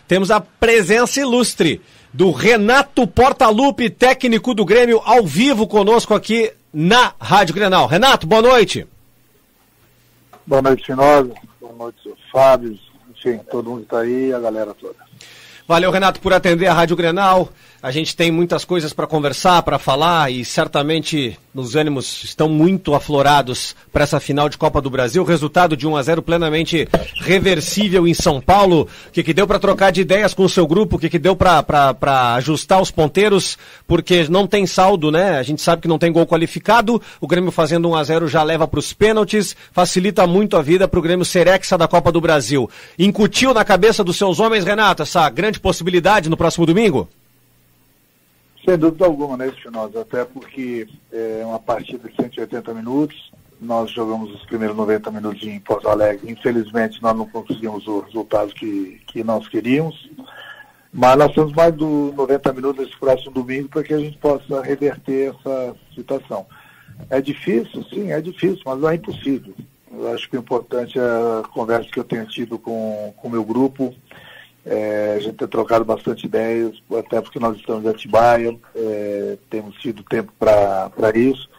Temos a presença ilustre do Renato Portaluppi, técnico do Grêmio, ao vivo conosco aqui na Rádio Grenal. Renato, boa noite. Boa noite, Finosa. Boa noite, Fábio. Enfim, todo mundo está aí, a galera toda. Valeu, Renato, por atender a Rádio Grenal. A gente tem muitas coisas para conversar, para falar e certamente os ânimos estão muito aflorados para essa final de Copa do Brasil. Resultado de 1-0 plenamente reversível em São Paulo. O que deu para trocar de ideias com o seu grupo? O que deu para ajustar os ponteiros? Porque não tem saldo, né? A gente sabe que não tem gol qualificado. O Grêmio fazendo 1-0 já leva para os pênaltis. Facilita muito a vida para o Grêmio ser hexa da Copa do Brasil. Incutiu na cabeça dos seus homens, Renato, essa grande possibilidade no próximo domingo? Sem dúvida alguma, né, Espinosa? Até porque é uma partida de 180 minutos, nós jogamos os primeiros 90 minutos em Porto Alegre. Infelizmente, nós não conseguimos o resultado que nós queríamos, mas nós temos mais de 90 minutos esse próximo domingo para que a gente possa reverter essa situação. É difícil? Sim, é difícil, mas não é impossível. Eu acho que o importante é a conversa que eu tenho tido com o meu grupo. A gente tem trocado bastante ideias, até porque nós estamos em Atibaia, temos tido tempo para isso.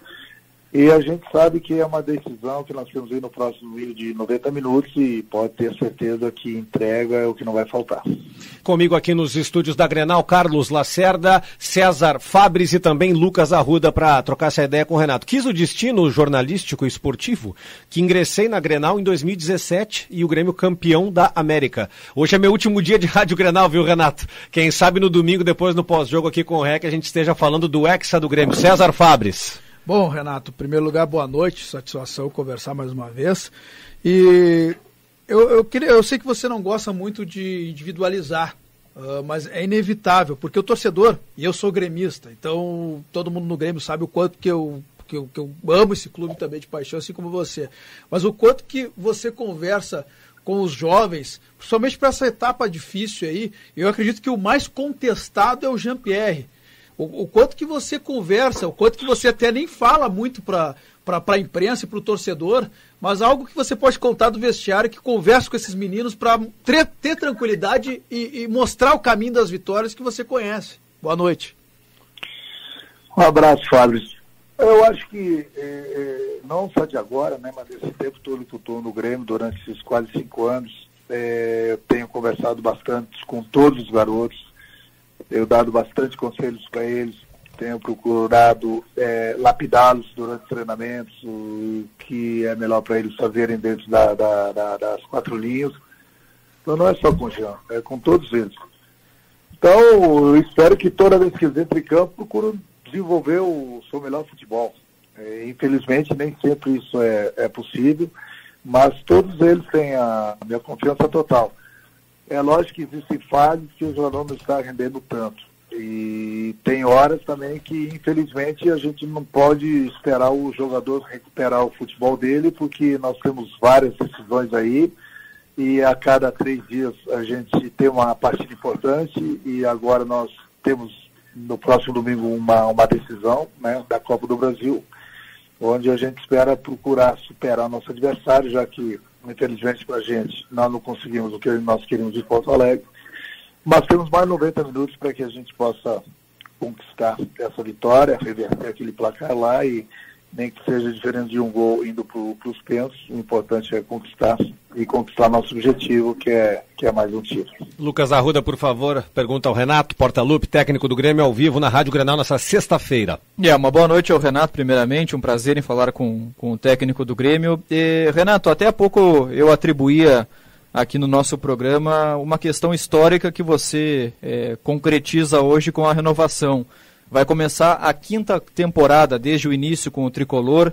E a gente sabe que é uma decisão que nós temos aí no próximo vídeo de 90 minutos e pode ter certeza que entrega é o que não vai faltar. Comigo aqui nos estúdios da Grenal, Carlos Lacerda, César Fabris e também Lucas Arruda para trocar essa ideia com o Renato. Quis o destino jornalístico e esportivo que ingressei na Grenal em 2017 e o Grêmio campeão da América. Hoje é meu último dia de Rádio Grenal, viu, Renato? Quem sabe no domingo, depois no pós-jogo aqui com o REC, a gente esteja falando do hexa do Grêmio. César Fabris. Bom, Renato, em primeiro lugar, boa noite, satisfação conversar mais uma vez. E eu sei que você não gosta muito de individualizar, mas é inevitável, porque o torcedor, e eu sou gremista, então todo mundo no Grêmio sabe o quanto que eu amo esse clube também de paixão, assim como você. Mas o quanto que você conversa com os jovens, principalmente para essa etapa difícil aí, eu acredito que o mais contestado é o Jean-Pierre. O quanto que você conversa, o quanto que você até nem fala muito para a imprensa e para o torcedor, mas algo que você pode contar do vestiário, que conversa com esses meninos para ter tranquilidade e mostrar o caminho das vitórias que você conhece. Boa noite. Um abraço, Fábio. Eu acho que, não só de agora, né, mas esse tempo todo que eu estou no Grêmio, durante esses quase 5 anos, eu tenho conversado bastante com todos os garotos. Tenho dado bastante conselhos para eles, tenho procurado lapidá-los durante os treinamentos, o que é melhor para eles fazerem dentro das 4 linhas. Então não é só com o Jean, é com todos eles. Então eu espero que toda vez que eles entrem em campo, procurem desenvolver o seu melhor futebol. Infelizmente nem sempre isso é possível, mas todos eles têm a minha confiança total. É lógico que existem falhas que o jogador não está rendendo tanto. E tem horas também que, infelizmente, a gente não pode esperar o jogador recuperar o futebol dele, porque nós temos várias decisões aí, e a cada 3 dias a gente tem uma partida importante, e agora nós temos, no próximo domingo, uma decisão, né, da Copa do Brasil, onde a gente espera procurar superar nosso adversário, já que, infelizmente para a gente, nós não conseguimos o que nós queríamos de Porto Alegre, mas temos mais 90 minutos para que a gente possa conquistar essa vitória, reverter aquele placar lá e nem que seja diferente de um gol indo para os pênaltis, o importante é conquistar nosso objetivo, que é mais um título. Lucas Arruda, por favor, pergunta ao Renato Portaluppi, técnico do Grêmio, ao vivo na Rádio Grenal nessa sexta-feira. Uma boa noite ao Renato, primeiramente, um prazer em falar com o técnico do Grêmio. Renato, até há pouco eu atribuía aqui no nosso programa uma questão histórica que você concretiza hoje com a renovação. Vai começar a 5ª temporada desde o início com o Tricolor,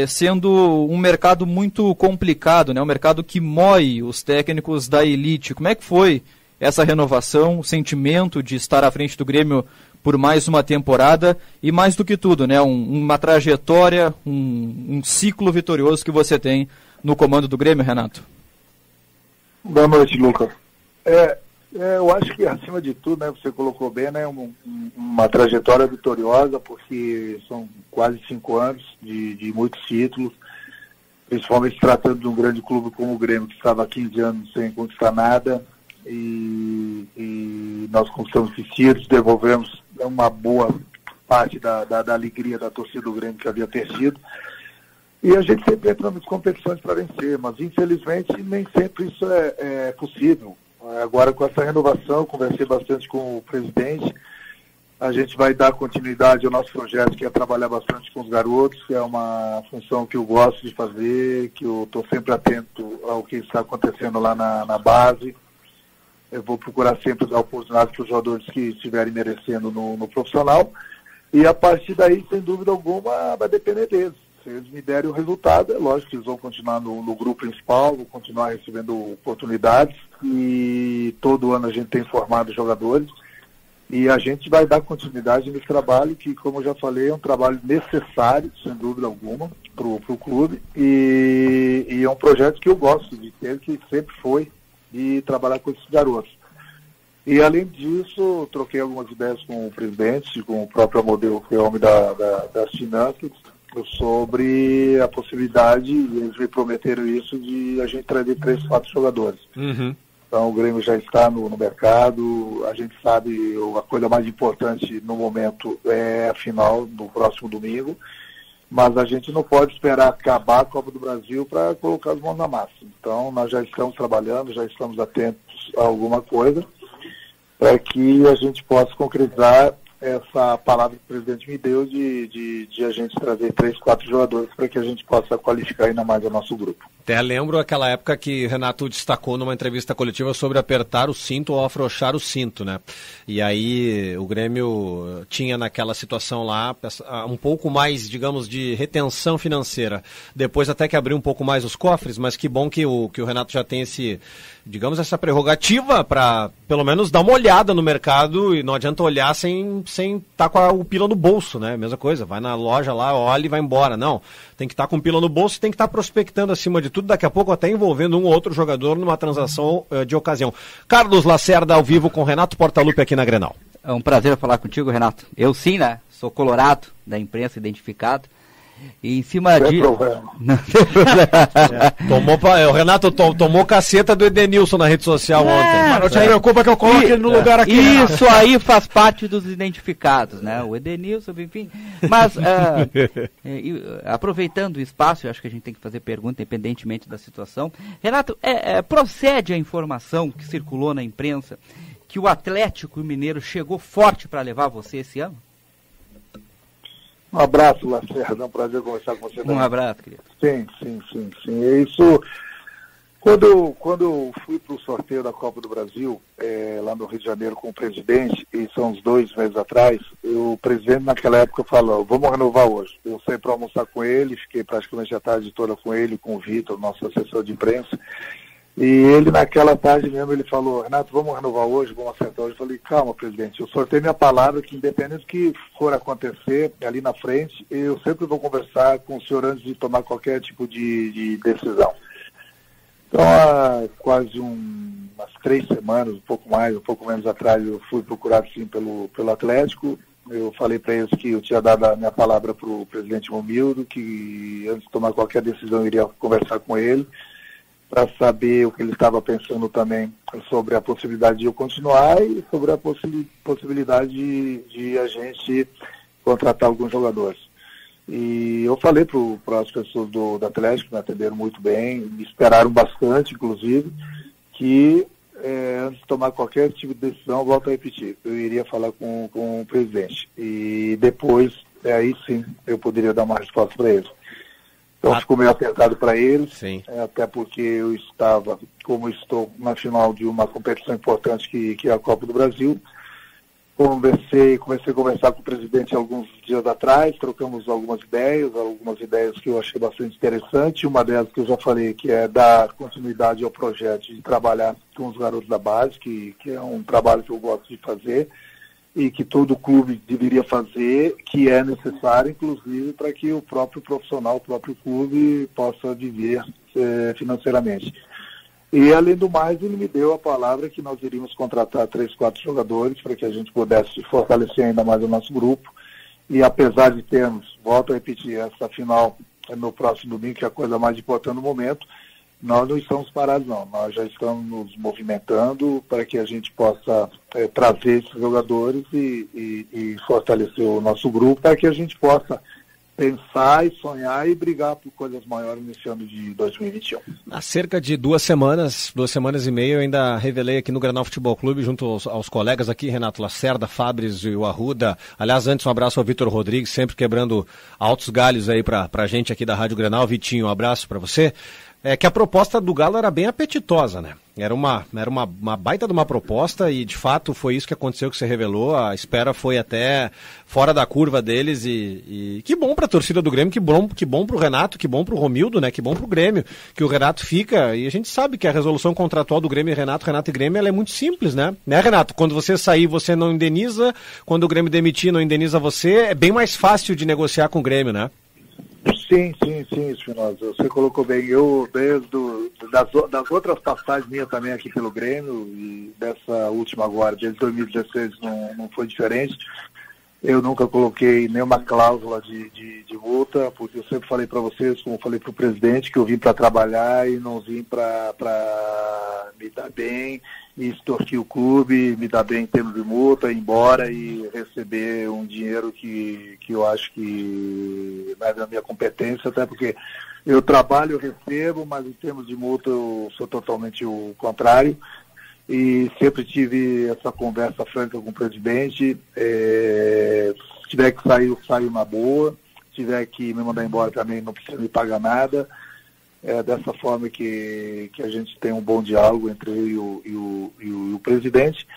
sendo um mercado muito complicado, né? Um mercado que moe os técnicos da elite. Como é que foi essa renovação, o sentimento de estar à frente do Grêmio por mais uma temporada e, mais do que tudo, né? Uma trajetória, um ciclo vitorioso que você tem no comando do Grêmio, Renato? Boa noite, Lucas. Eu acho que, acima de tudo, né, você colocou bem, né, uma trajetória vitoriosa, porque são quase 5 anos de muitos títulos, principalmente tratando de um grande clube como o Grêmio, que estava há 15 anos sem conquistar nada, e e nós conquistamos esses títulos, devolvemos uma boa parte da alegria da torcida do Grêmio que havia perdido. E a gente sempre entra nas competições para vencer, mas infelizmente nem sempre isso é possível. Agora, com essa renovação, eu conversei bastante com o presidente. A gente vai dar continuidade ao nosso projeto, que é trabalhar bastante com os garotos, que é uma função que eu gosto de fazer, que eu estou sempre atento ao que está acontecendo lá na base. Eu vou procurar sempre dar oportunidade para os jogadores que estiverem merecendo no profissional. E a partir daí, sem dúvida alguma, vai depender deles. Se eles me derem o resultado, é lógico que eles vão continuar no grupo principal, vão continuar recebendo oportunidades. E todo ano a gente tem formado jogadores. E a gente vai dar continuidade nesse trabalho que, como eu já falei, é um trabalho necessário, sem dúvida alguma, para o clube. E é um projeto que eu gosto de ter, que sempre foi, de trabalhar com esses garotos. E, além disso, troquei algumas ideias com o presidente, com o próprio Amodeu, que é o homem das finanças, sobre a possibilidade, e eles me prometeram isso, de a gente trazer 3, 4 jogadores. Uhum. Então o Grêmio já está no mercado, a gente sabe, a coisa mais importante no momento é a final do próximo domingo, mas a gente não pode esperar acabar a Copa do Brasil para colocar as mãos na massa. Então nós já estamos trabalhando, já estamos atentos a alguma coisa, para que a gente possa concretizar essa palavra que o presidente me deu de a gente trazer 3, 4 jogadores para que a gente possa qualificar ainda mais o nosso grupo. Até lembro aquela época que Renato destacou numa entrevista coletiva sobre apertar o cinto ou afrouxar o cinto, né? E aí o Grêmio tinha naquela situação lá um pouco mais, digamos, de retenção financeira. Depois até que abriu um pouco mais os cofres, mas que bom que o Renato já tem essa prerrogativa para pelo menos dar uma olhada no mercado, e não adianta olhar sem estar com o pila no bolso, né? Mesma coisa, vai na loja lá, olha e vai embora. Não, tem que estar com o pila no bolso e tem que estar prospectando acima de tudo, daqui a pouco até envolvendo um ou outro jogador numa transação de ocasião. Carlos Lacerda ao vivo com Renato Portaluppi aqui na Grenal. É um prazer falar contigo, Renato. Eu sim, né? Sou colorado, da imprensa identificado. E em cima de... Não tem problema. O Renato tomou caceta do Edenilson na rede social ontem. Não te preocupa que eu coloque ele no lugar aqui. Isso aí faz parte dos identificados, né? O Edenilson, enfim. Mas, aproveitando o espaço, eu acho que a gente tem que fazer pergunta, independentemente da situação. Renato, procede a informação que circulou na imprensa que o Atlético Mineiro chegou forte para levar você esse ano? Um abraço, Lacerda, é um prazer conversar com você. Um abraço, querido. Sim. Isso, quando eu fui para o sorteio da Copa do Brasil, lá no Rio de Janeiro com o presidente, e são uns 2 meses atrás, o presidente naquela época falou, vamos renovar hoje. Eu saí para almoçar com ele, fiquei praticamente a tarde toda com ele, com o Vitor, nosso assessor de imprensa. E ele, naquela tarde mesmo, ele falou, Renato, vamos renovar hoje, vamos acertar hoje. Eu falei, calma, presidente, eu sorteio minha palavra que, independente do que for acontecer ali na frente, eu sempre vou conversar com o senhor antes de tomar qualquer tipo de decisão. Então, há quase umas 3 semanas, um pouco menos atrás, eu fui procurado, sim, pelo Atlético. Eu falei para eles que eu tinha dado a minha palavra para o presidente Romildo, que antes de tomar qualquer decisão eu iria conversar com ele, para saber o que ele estava pensando também sobre a possibilidade de eu continuar e sobre a possibilidade de a gente contratar alguns jogadores. E eu falei para as pessoas do Atlético, me atenderam muito bem, me esperaram bastante, inclusive, que antes de tomar qualquer tipo de decisão, volto a repetir, eu iria falar com o presidente. E depois, aí sim, eu poderia dar uma resposta para eles. Então ficou meio apertado para eles, até porque eu estava, como estou na final de uma competição importante que é a Copa do Brasil. Comecei a conversar com o presidente alguns dias atrás, trocamos algumas ideias que eu achei bastante interessantes. Uma delas que eu já falei, que é dar continuidade ao projeto de trabalhar com os garotos da base, que é um trabalho que eu gosto de fazer e que todo clube deveria fazer, que é necessário, inclusive, para que o próprio profissional, o próprio clube possa viver financeiramente. E, além do mais, ele me deu a palavra que nós iríamos contratar 3, 4 jogadores para que a gente pudesse fortalecer ainda mais o nosso grupo. E, apesar de termos, volto a repetir, essa final no próximo domingo, que é a coisa mais importante no momento, nós não estamos parados, não. Nós já estamos nos movimentando para que a gente possa trazer esses jogadores e fortalecer o nosso grupo para que a gente possa pensar e sonhar e brigar por coisas maiores nesse ano de 2021. Há cerca de 2 semanas e meia, eu ainda revelei aqui no Grenal Futebol Clube, junto aos colegas aqui, Renato Lacerda, Fabris e o Arruda. Aliás, antes um abraço ao Vitor Rodrigues, sempre quebrando altos galhos aí pra gente aqui da Rádio Grenal. Vitinho, um abraço pra você. Que a proposta do Galo era bem apetitosa, né? Era uma baita de uma proposta e, de fato, foi isso que aconteceu, que você revelou. A espera foi até fora da curva deles e que bom para a torcida do Grêmio, que bom para o Renato, que bom para o Romildo, né? Que bom para o Grêmio, que o Renato fica. E a gente sabe que a resolução contratual do Grêmio e Renato e Grêmio, ela é muito simples, né? Né, Renato? Quando você sair, você não indeniza. Quando o Grêmio demitir, não indeniza você. É bem mais fácil de negociar com o Grêmio, né? Sim, Espinosa. Você colocou bem. Eu, das outras passagens minhas também aqui pelo Grêmio, e dessa última agora, desde 2016, não foi diferente. Eu nunca coloquei nenhuma cláusula de multa, porque eu sempre falei para vocês, como falei para o presidente, que eu vim para trabalhar e não vim para me dar bem e extorquir o clube, me dar bem em termos de multa, ir embora e receber um dinheiro que eu acho que não é da minha competência, até porque eu trabalho, eu recebo, mas em termos de multa eu sou totalmente o contrário. E sempre tive essa conversa franca com o presidente. Se tiver que sair, eu saio na boa. Se tiver que me mandar embora também, não precisa me pagar nada. É dessa forma que a gente tem um bom diálogo entre eu e o presidente.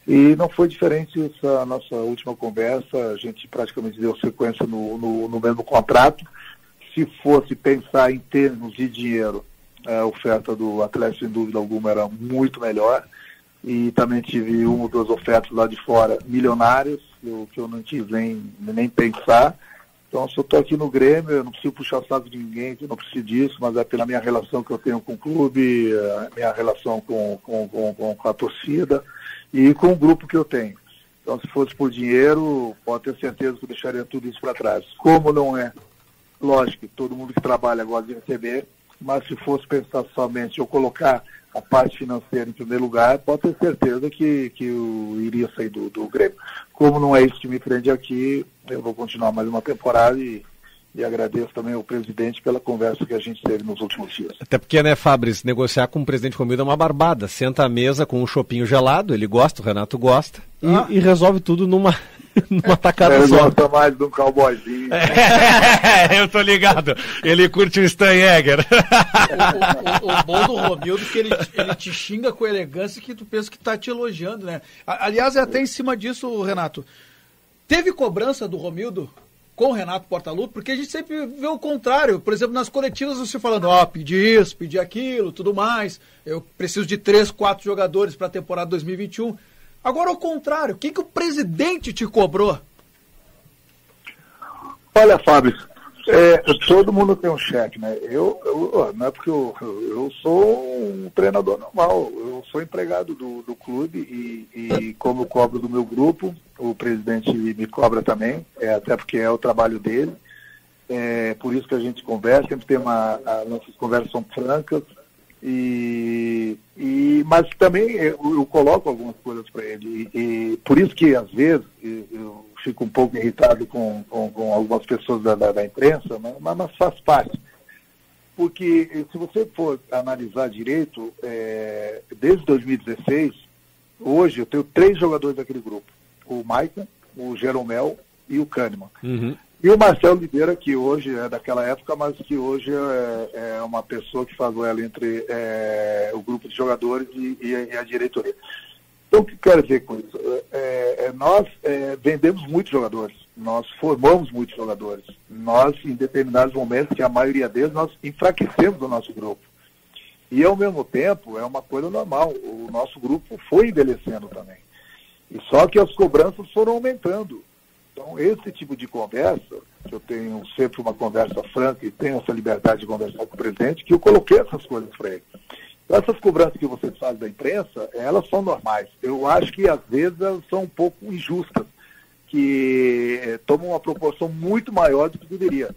E não foi diferente essa nossa última conversa. A gente praticamente deu sequência no mesmo contrato. Se fosse pensar em termos de dinheiro, a oferta do Atlético, sem dúvida alguma, era muito melhor. E também tive 1 ou 2 ofertas lá de fora, milionárias, que eu não tive nem pensar. Então, se eu estou aqui no Grêmio, eu não preciso puxar o saco de ninguém, eu não preciso disso, mas é pela minha relação que eu tenho com o clube, a minha relação com a torcida e com o grupo que eu tenho. Então, se fosse por dinheiro, pode ter certeza que eu deixaria tudo isso para trás. Como não é, lógico, todo mundo que trabalha gosta de receber, mas se fosse pensar somente eu colocar a parte financeira em primeiro lugar, pode ter certeza que eu iria sair do Grêmio. Como não é isso que me prende aqui, eu vou continuar mais uma temporada e agradeço também ao presidente pela conversa que a gente teve nos últimos dias. Até porque, né, Fabris, negociar com o presidente Romildo é uma barbada. Senta à mesa com um chopinho gelado, ele gosta, o Renato gosta, e resolve tudo numa tacada só. Ele gosta mais de um cowboyzinho. Eu tô ligado. Ele curte o Steinegger. O bom do Romildo é que ele te xinga com elegância que tu pensa que tá te elogiando, né? Aliás, é até em cima disso, Renato. Teve cobrança do Romildo com o Renato Portaluppi? Porque a gente sempre vê o contrário. Por exemplo, nas coletivas você falando, pedi isso, pedi aquilo, tudo mais. Eu preciso de 3, 4 jogadores para a temporada 2021. Agora, ao contrário, o que o presidente te cobrou? Olha, Fábio, todo mundo tem um cheque, né? Não é porque eu sou um treinador normal, eu sou empregado do clube e como eu cobro do meu grupo, o presidente me cobra também, até porque é o trabalho dele. Por isso que a gente conversa, sempre tem nossas conversas são francas. Mas também eu coloco algumas coisas para ele e por isso que às vezes eu fico um pouco irritado com algumas pessoas da imprensa, mas faz parte, porque se você for analisar direito, desde 2016, hoje eu tenho 3 jogadores daquele grupo, o Maicon, o Jeromel e o Kahneman. Uhum. E o Marcelo Oliveira, que hoje é daquela época, mas que hoje é uma pessoa que faz o elo entre o grupo de jogadores e a diretoria. Então, o que eu quero dizer com isso? Nós vendemos muitos jogadores, nós formamos muitos jogadores. Nós, em determinados momentos, que a maioria deles, nós enfraquecemos o nosso grupo. E, ao mesmo tempo, é uma coisa normal. O nosso grupo foi envelhecendo também. E só que as cobranças foram aumentando. Então, esse tipo de conversa, que eu tenho sempre uma conversa franca e tenho essa liberdade de conversar com o presidente, que eu coloquei essas coisas para ele. Então, essas cobranças que você faz da imprensa, elas são normais. Eu acho que, às vezes, elas são um pouco injustas, que tomam uma proporção muito maior do que deveria.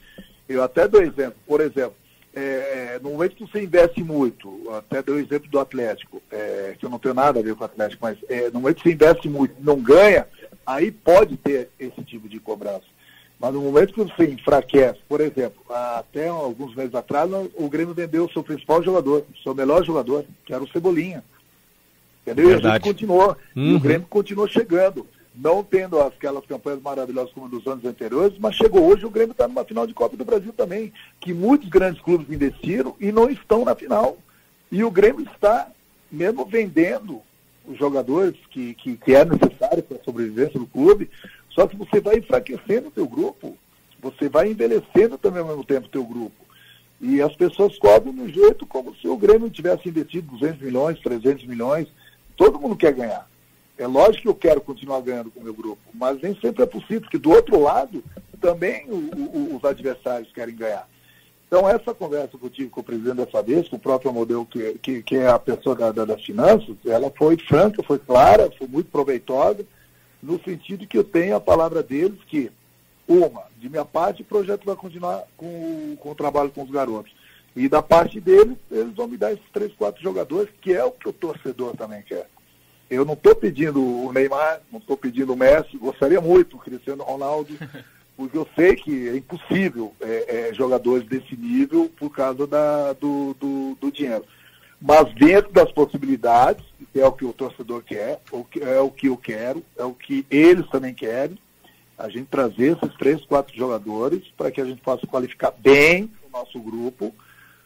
Eu até dou exemplo. Por exemplo, no momento que você investe muito, até deu o exemplo do Atlético, que eu não tenho nada a ver com o Atlético, mas no momento que você investe muito e não ganha, aí pode ter esse tipo de cobrança. Mas no momento que você enfraquece, por exemplo, até alguns meses atrás, o Grêmio vendeu o seu principal jogador, o seu melhor jogador, que era o Cebolinha. Entendeu? Verdade. E a gente continuou. E o Grêmio continuou chegando. Não tendo aquelas campanhas maravilhosas como dos anos anteriores, mas chegou hoje, o Grêmio está numa final de Copa do Brasil também, que muitos grandes clubes investiram e não estão na final. E o Grêmio está, mesmo vendendo os jogadores que é necessário para a sobrevivência do clube, só que você vai enfraquecendo o teu grupo, você vai envelhecendo também ao mesmo tempo o teu grupo. E as pessoas cobram no jeito como se o Grêmio tivesse investido 200 milhões, 300 milhões, todo mundo quer ganhar. É lógico que eu quero continuar ganhando com o meu grupo, mas nem sempre é possível, porque do outro lado também os adversários querem ganhar. Então essa conversa que eu tive com o presidente dessa vez, com o próprio Modelo, que é a pessoa das finanças, ela foi franca, foi clara, foi muito proveitosa, no sentido que eu tenho a palavra deles que, de minha parte, o projeto vai continuar com o trabalho com os garotos. E da parte deles, eles vão me dar esses 3, 4 jogadores, que é o que o torcedor também quer. Eu não estou pedindo o Neymar, não estou pedindo o Messi, gostaria muito do Cristiano Ronaldo, porque eu sei que é impossível jogadores desse nível por causa do dinheiro. Mas dentro das possibilidades, que é o que o torcedor quer, é o que eu quero, é o que eles também querem, a gente trazer esses 3, 4 jogadores para que a gente possa qualificar bem o nosso grupo,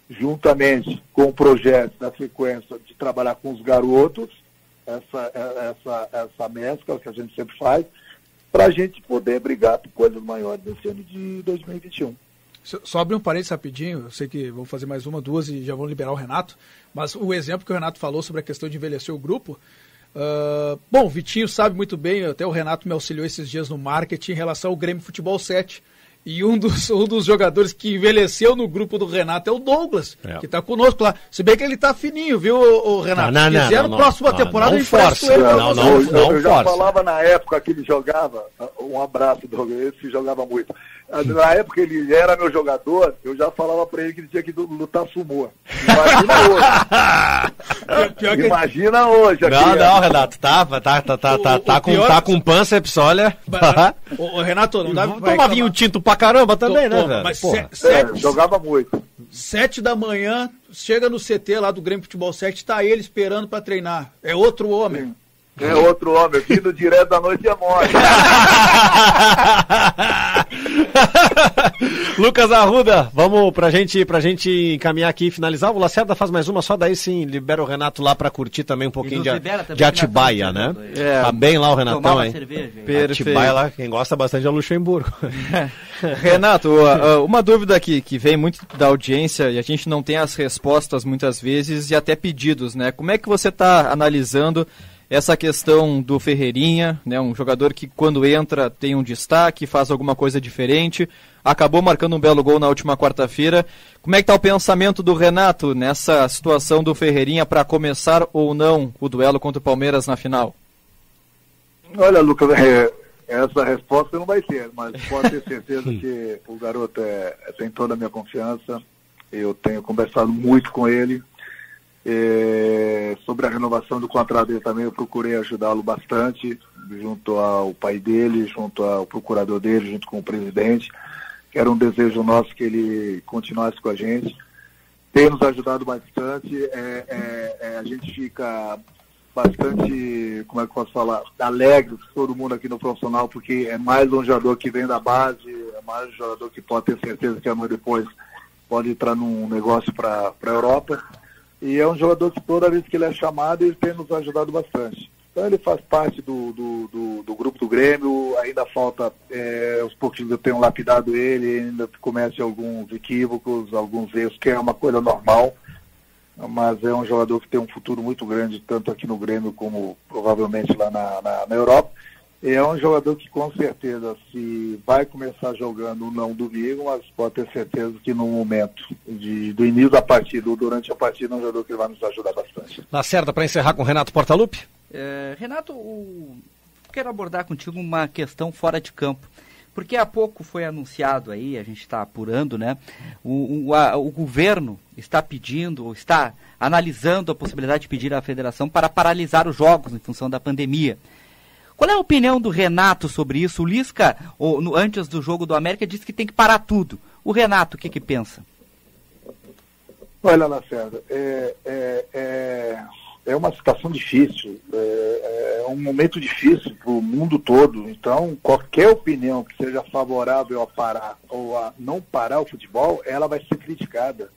juntamente com o projeto da sequência de trabalhar com os garotos, essa mescla que a gente sempre faz, para a gente poder brigar por coisas maiores nesse ano de 2021. Só abrir um parênteses rapidinho, eu sei que vou fazer mais uma, 2 e já vou liberar o Renato, mas o exemplo que o Renato falou sobre a questão de envelhecer o grupo, bom, o Vitinho sabe muito bem, até o Renato me auxiliou esses dias no marketing em relação ao Grêmio Futebol 7, e um dos jogadores que envelheceu no grupo do Renato é o Douglas, que está conosco lá. Se bem que ele está fininho, viu, o Renato? Se quiser, na próxima temporada, não força. Eu já falava na época que ele jogava, um abraço, Douglas, ele se jogava muito. Na época que ele era meu jogador, eu já falava pra ele que ele tinha que lutar sumô. Imagina hoje. Imagina hoje. Não, Renato, tá com pânceps, olha. O Renato, não dá pra tomar vinho tinto pra caramba também, né, velho? Mas jogava muito. 7 da manhã, chega no CT lá do Grêmio Futebol 7, tá ele esperando pra treinar. É outro homem. Sim. É outro homem, vindo direto da noite à morte. Lucas Arruda, vamos pra gente encaminhar aqui e finalizar. O Lacerda faz mais uma, só daí sim libera o Renato lá pra curtir também um pouquinho de Atibaia, né? Tá bem lá o Renatão aí. Atibaia lá, quem gosta bastante é o Luxemburgo. Renato, uma dúvida aqui que vem muito da audiência e a gente não tem as respostas muitas vezes e até pedidos, né? Como é que você está analisando essa questão do Ferreirinha, né, um jogador que quando entra tem um destaque, faz alguma coisa diferente, acabou marcando um belo gol na última quarta-feira. Como é que está o pensamento do Renato nessa situação do Ferreirinha para começar ou não o duelo contra o Palmeiras na final? Olha, Lucas, essa resposta não vai ter, mas pode ter certeza que o garoto tem toda a minha confiança. Eu tenho conversado muito com ele. Sobre a renovação do contrato dele também, eu procurei ajudá-lo bastante, junto ao pai dele, junto ao procurador dele, junto com o presidente. Era um desejo nosso que ele continuasse com a gente. Tem nos ajudado bastante. A gente fica bastante, como é que eu posso falar, alegre, todo mundo aqui no profissional, porque é mais um jogador que vem da base, é mais um jogador que pode ter certeza que amanhã depois pode entrar num negócio para a Europa. E é um jogador que toda vez que ele é chamado, ele tem nos ajudado bastante. Então ele faz parte do grupo do Grêmio, ainda falta, os pouquinhos eu tenho lapidado ele, ainda comete alguns equívocos, alguns erros, que é uma coisa normal, mas é um jogador que tem um futuro muito grande, tanto aqui no Grêmio como provavelmente lá na Europa. É um jogador que com certeza, se vai começar jogando, não domingo, mas pode ter certeza que no momento do início da partida ou durante a partida é um jogador que vai nos ajudar bastante. Lacerda, para encerrar com o Renato Portaluppi. Renato, quero abordar contigo uma questão fora de campo. Porque há pouco foi anunciado aí, a gente está apurando, né? O governo está pedindo, ou está analisando a possibilidade de pedir à federação para paralisar os jogos em função da pandemia. Qual é a opinião do Renato sobre isso? O Lisca, antes do jogo do América, disse que tem que parar tudo. O Renato, o que pensa? Olha, Lacerda, é uma situação difícil, é um momento difícil para o mundo todo. Então, qualquer opinião que seja favorável a parar ou a não parar o futebol, ela vai ser criticada.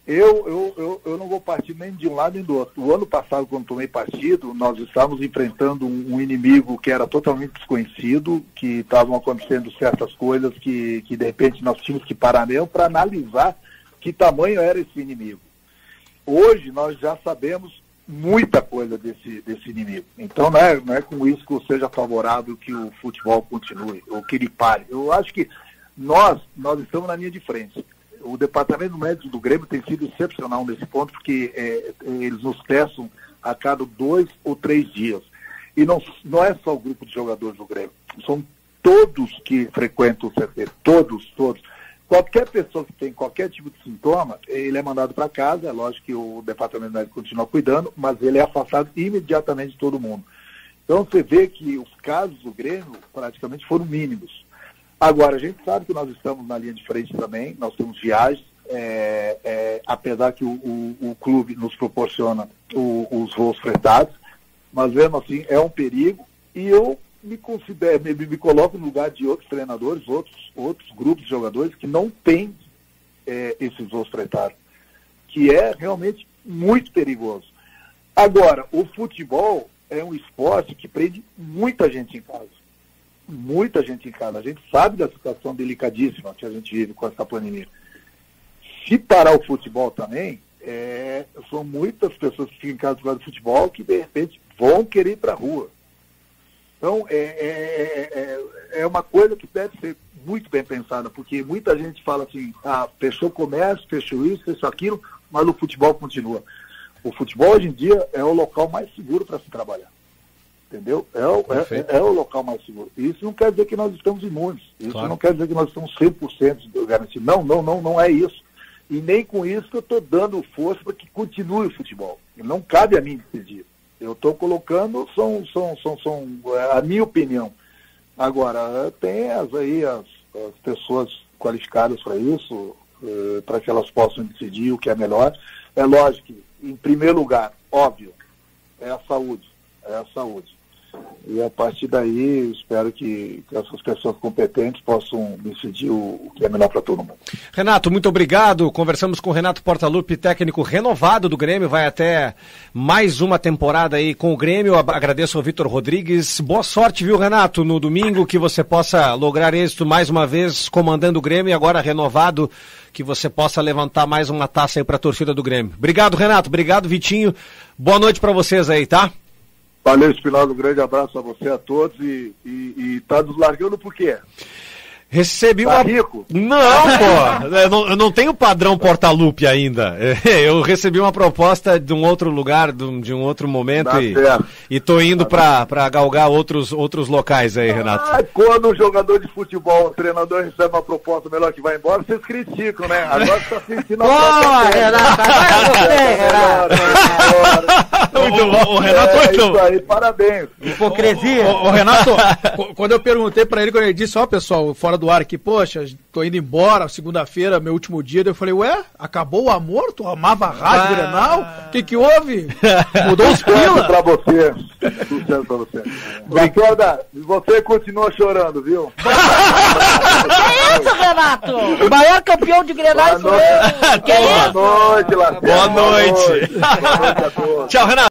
Eu não vou partir nem de um lado nem do outro. O ano passado, quando tomei partido, nós estávamos enfrentando um inimigo que era totalmente desconhecido, que estavam acontecendo certas coisas que de repente nós tínhamos que parar mesmo para analisar que tamanho era esse inimigo. Hoje nós já sabemos muita coisa desse inimigo. Então não é com isso que eu seja favorável que o futebol continue, ou que ele pare. Eu acho que nós estamos na linha de frente. O departamento médico do Grêmio tem sido excepcional nesse ponto, porque eles nos testam a cada 2 ou 3 dias. E não é só o grupo de jogadores do Grêmio, são todos que frequentam o CT, todos. Qualquer pessoa que tem qualquer tipo de sintoma, ele é mandado para casa. É lógico que o departamento médico continua cuidando, mas ele é afastado imediatamente de todo mundo. Então você vê que os casos do Grêmio praticamente foram mínimos. Agora, a gente sabe que nós estamos na linha de frente também, nós temos viagens, apesar que o clube nos proporciona os voos fretados, mas mesmo assim é um perigo, e eu me coloco no lugar de outros treinadores, outros grupos de jogadores que não têm esses voos fretados, que é realmente muito perigoso. Agora, o futebol é um esporte que prende muita gente em casa. Muita gente em casa. A gente sabe da situação delicadíssima que a gente vive com essa pandemia. Se parar o futebol também, são muitas pessoas que ficam em casa jogando futebol que de repente vão querer ir para a rua. Então é uma coisa que deve ser muito bem pensada, porque muita gente fala assim, fechou o comércio, fechou isso, fechou aquilo, mas o futebol continua. O futebol hoje em dia é o local mais seguro para se trabalhar. Entendeu? É o local mais seguro. Isso não quer dizer que nós estamos imunes. Isso não quer dizer que nós estamos 100% garantidos. Não é isso. E nem com isso que eu estou dando força para que continue o futebol. Não cabe a mim decidir. Eu estou colocando, são a minha opinião. Agora, tem as pessoas qualificadas para isso, para que elas possam decidir o que é melhor. É lógico que, em primeiro lugar, óbvio, é a saúde. E a partir daí, espero que essas pessoas competentes possam decidir o que é melhor para todo mundo. Renato, muito obrigado. Conversamos com o Renato Portaluppi, técnico renovado do Grêmio, vai até mais uma temporada aí com o Grêmio. Agradeço ao Vitor Rodrigues. Boa sorte, viu, Renato, no domingo, que você possa lograr êxito mais uma vez comandando o Grêmio e agora renovado, que você possa levantar mais uma taça aí para a torcida do Grêmio. Obrigado, Renato. Obrigado, Vitinho. Boa noite para vocês aí, tá? Valeu, Espinaldo, um grande abraço a você, a todos, e tá nos largando por quê? Recebi tá rico? Não, pô, eu não tenho padrão Portaluppi ainda. Eu recebi uma proposta de um outro lugar, de um outro momento, e tô indo pra galgar outros locais aí, Renato. Quando um jogador de futebol, o treinador recebe uma proposta melhor que vai embora, vocês criticam, né? Agora você tá sentindo a O Renato, isso aí, parabéns. Hipocrisia. O Renato, quando eu perguntei pra ele, quando ele disse, pessoal, fora do ar aqui, poxa, tô indo embora, segunda-feira, meu último dia, eu falei, acabou o amor? Tu amava a Rádio Grenal? O que houve? Mudou os pila? Sucesso pra você. Sucesso pra você. Lacerda, você continua chorando, viu? Que isso, Renato? O maior campeão de Grenal sou eu. Boa noite, Lacerda. Boa noite. Boa noite a todos. Tchau, Renato.